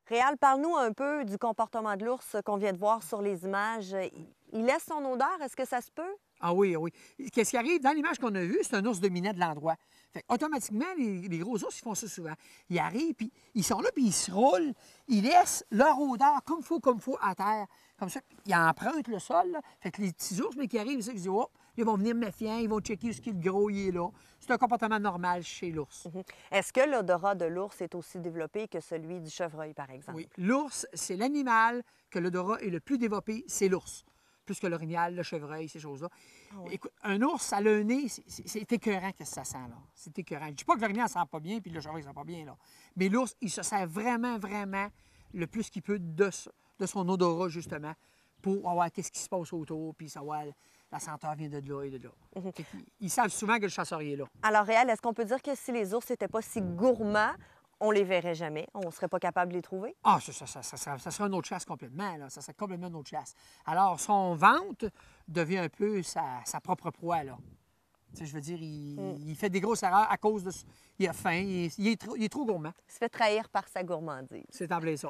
Réal, parle-nous un peu du comportement de l'ours qu'on vient de voir sur les images. Il laisse son odeur, est-ce que ça se peut? Ah oui, ah oui. Qu'est-ce qui arrive? Dans l'image qu'on a vue, c'est un ours dominant de l'endroit. Fait automatiquement, les gros ours, ils font ça souvent. Ils arrivent, puis ils sont là, puis ils se roulent. Ils laissent leur odeur comme faut, à terre. Comme ça, puis ils empruntent le sol. Là. Fait que les petits ours, mais qui arrivent, ils disent, oh, ils vont venir méfiants, ils vont checker ce qui est le gros, il est là. C'est un comportement normal chez l'ours. Est-ce que l'odorat de l'ours est aussi développé que celui du chevreuil, par exemple? Oui. L'ours, c'est l'animal que l'odorat est le plus développé, c'est l'ours. Plus que l'orignal, le chevreuil, ces choses-là. Ah oui. Écoute, un ours, ça a le nez, c'est écœurant que ça sent, là. C'est écœurant. Je ne dis pas que l'orignal ne sent pas bien, puis le chevreuil ne sent pas bien, là. Mais l'ours, il se sert vraiment, vraiment le plus qu'il peut de son odorat, justement, pour voir qu'est-ce qui se passe autour, puis savoir la senteur vient de là et de là. Ils savent souvent que le chasseur est là. Alors, Réal, est-ce qu'on peut dire que si les ours n'étaient pas si gourmands, on les verrait jamais? On ne serait pas capable de les trouver? Ah, ça serait une autre chasse complètement, là. Ça serait complètement une autre chasse. Alors, son ventre devient un peu sa propre proie, là. Tu sais, je veux dire, il fait des grosses erreurs à cause de... Il a faim, il est trop gourmand. Il se fait trahir par sa gourmandise. C'est en plein ça.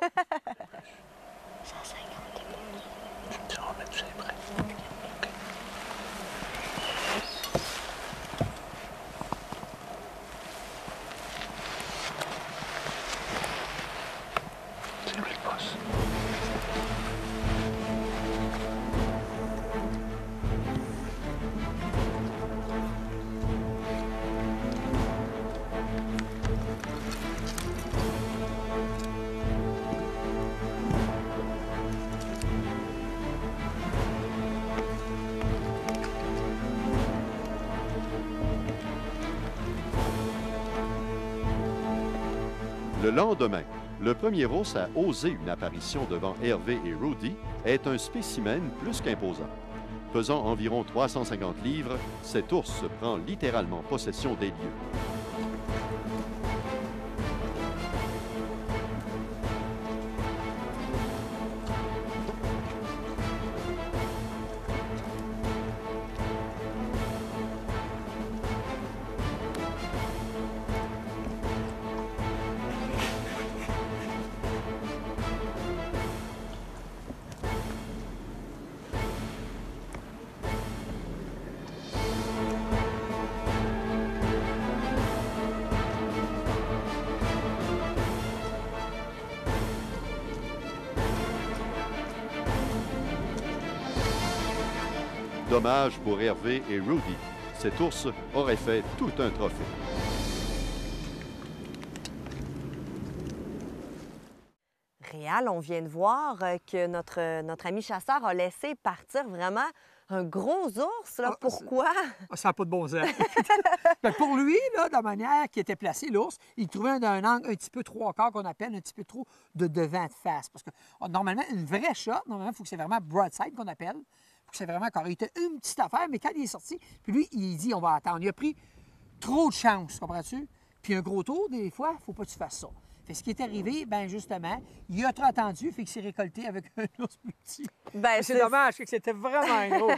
150 Tu vas remettre ça prêt. C'est lui le boss. Le lendemain, le premier ours à oser une apparition devant Hervé et Rudy est un spécimen plus qu'imposant. Pesant environ 350 livres, cet ours prend littéralement possession des lieux. Dommage pour Hervé et Rudy. Cet ours aurait fait tout un trophée. Réal, on vient de voir que notre ami chasseur a laissé partir vraiment un gros ours. Là. Ah, Pourquoi? Ah, ça n'a pas de bon sens. Ben, pour lui, là, de la manière qu'il était placé, l'ours, il trouvait un angle un petit peu trois quarts qu'on appelle un petit peu trop de devant de face. Parce que normalement, une vraie shot, normalement, il faut que c'est vraiment broadside qu'on appelle. Il faut que c'est vraiment carré. Il était une petite affaire, mais quand il est sorti, puis lui, il dit on va attendre. Il a pris trop de chance, comprends-tu? Puis un gros tour, des fois, il ne faut pas que tu fasses ça. Fait, ce qui est arrivé, bien justement, il a trop attendu, fait qu'il s'est récolté avec un ours plus petit. Ben, C'est dommage, fait que c'était vraiment gros.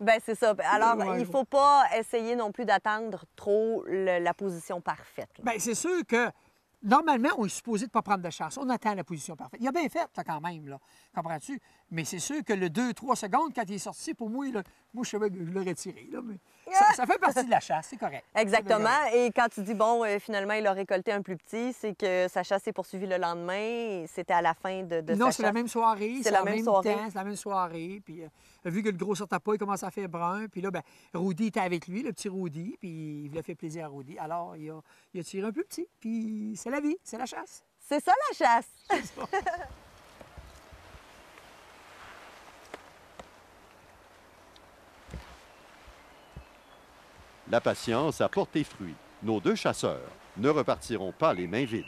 Ben c'est ça. Alors, vraiment il ne gros. faut pas essayer non plus d'attendre trop la position parfaite. là. Bien, c'est sûr que normalement, on est supposé de ne pas prendre de chance. On attend la position parfaite. Il a bien fait, là, quand même, là. Comprends-tu? Mais c'est sûr que le 2-3 secondes, quand il est sorti, pour moi, là, moi, je savais que je l'aurais tiré. Là, mais ça fait partie de la chasse, c'est correct. Exactement. C'est bien Et quand tu dis, bon, finalement, il a récolté un plus petit, c'est que sa chasse s'est poursuivie le lendemain. Et c'était à la fin de correct. Non, sa c'est la chasse. même soirée. C'est la même soirée. C'est la même soirée. Puis, vu que le gros sortait pas, il commence à faire brun. Puis là, ben, Rudy était avec lui, le petit Rudy. Puis il voulait faire plaisir à Rudy. Alors, il a tiré un plus petit. Puis c'est la vie, c'est la chasse. C'est ça, la chasse. La patience a porté fruit. Nos deux chasseurs ne repartiront pas les mains vides.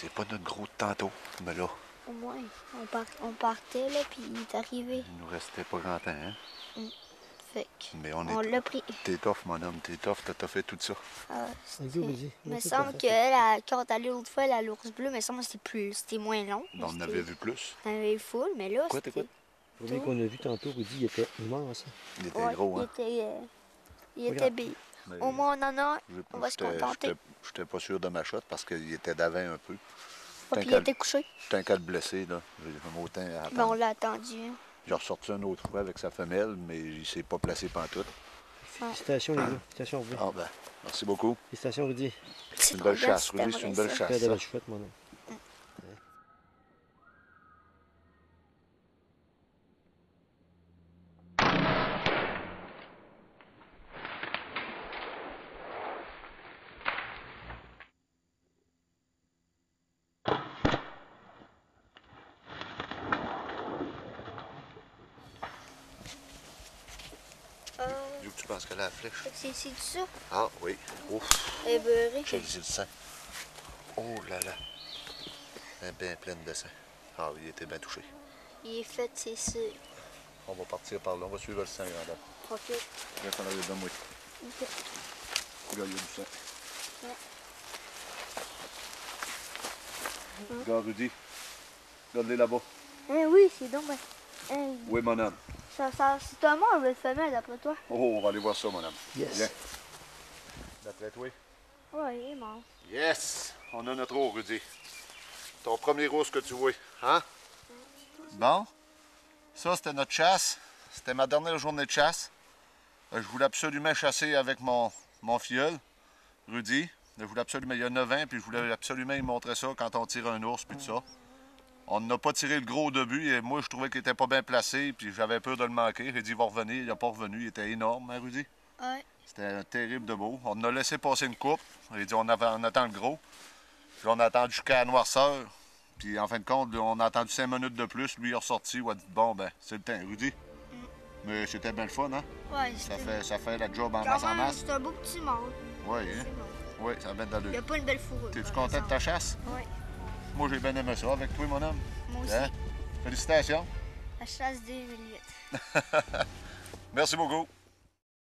C'est pas notre gros de tantôt, mais là, Au moins, on partait, là, puis il est arrivé. il nous restait pas grand temps, hein? Fait que Mais on est... l'a pris. T'es tough, mon homme, t'es tough, t'as fait tout ça. Vas-y, vas-y. Il me semble que quand on est allé l'autre fois, l'ours bleu, il me semble que c'était moins long. On en avait vu plus. On avait vu full, mais là, Quoi, c'était... Le premier qu'on a vu tantôt, Rudy, il était immense. Il était Ouais, gros, hein? il était big. Mais Au moins, on en a, on va se j'étais- contenter. J'étais pas sûr de ma shot parce qu'il était d'avant un peu. Ouais, puis il était couché. J'étais un cas de blessé, là. J'ai autant à Mais on attendre. l'a attendu. hein. J'ai ressorti une autre fois avec sa femelle, mais il s'est pas placé pantoute. Félicitations, les gars. Félicitations, Rudy. Ah ben, merci beaucoup. Félicitations, Rudy. C'est une belle bien, chasse, c'était Rudy, c'est une vrai, belle ça. chasse. Fais de ça. la chouette, mon homme. D'où tu penses qu'elle a la flèche? C'est ça? Ah oui. Ouf, Elle est beurrée. j'ai le sang. Oh là là. Elle est bien pleine de sang. Ah oui, il était bien touché. Il est fait, c'est sûr. On va partir par là, on va suivre le sang, grandeur. OK. Reste en arrière de moi. OK. Regarde, il y a du sang. Ouais. Regarde, Rudy. Regarde-les là-bas. Oui, c'est donc... ben, Oui, mon homme. c'est un mâle ou une femelle, d'après toi? Oh, on va aller voir ça, mon homme. Yes. Viens. D'après toi? Oui, il est mort. Yes! On a notre eau, Rudy. Ton premier rose que tu vois, hein? Bon. Ça, c'était notre chasse. C'était ma dernière journée de chasse. Je voulais absolument chasser avec mon filleul, Rudy. Je voulais absolument, il y a 9 ans, puis je voulais absolument lui montrer ça quand on tire un ours, puis tout ça. On n'a pas tiré le gros au début, et moi, je trouvais qu'il était pas bien placé, puis j'avais peur de le manquer. J'ai dit, il va revenir. Il n'a pas revenu. Il était énorme, hein, Rudy? Ouais. C'était terrible de beau. On a laissé passer une coupe. J'ai dit, on attend le gros. Puis on a attendu jusqu'à la noirceur. Puis en fin de compte, on a attendu 5 minutes de plus. Lui, il est ressorti. On a dit, bon, ben, c'est le temps, Rudy. Mais c'était bien le fun, hein? Ouais, Ça fait la job en quand masse en même, masse. c'est un beau petit mâle. Oui, hein? C'est bon. Oui, ça a bien Il d'allure. n'y a pas une belle fourrure. T'es-tu par content de exemple. ta chasse? Oui, Moi, j'ai bien aimé ça avec toi, mon homme. moi aussi. Hein? Félicitations. La chasse 2008. Merci beaucoup.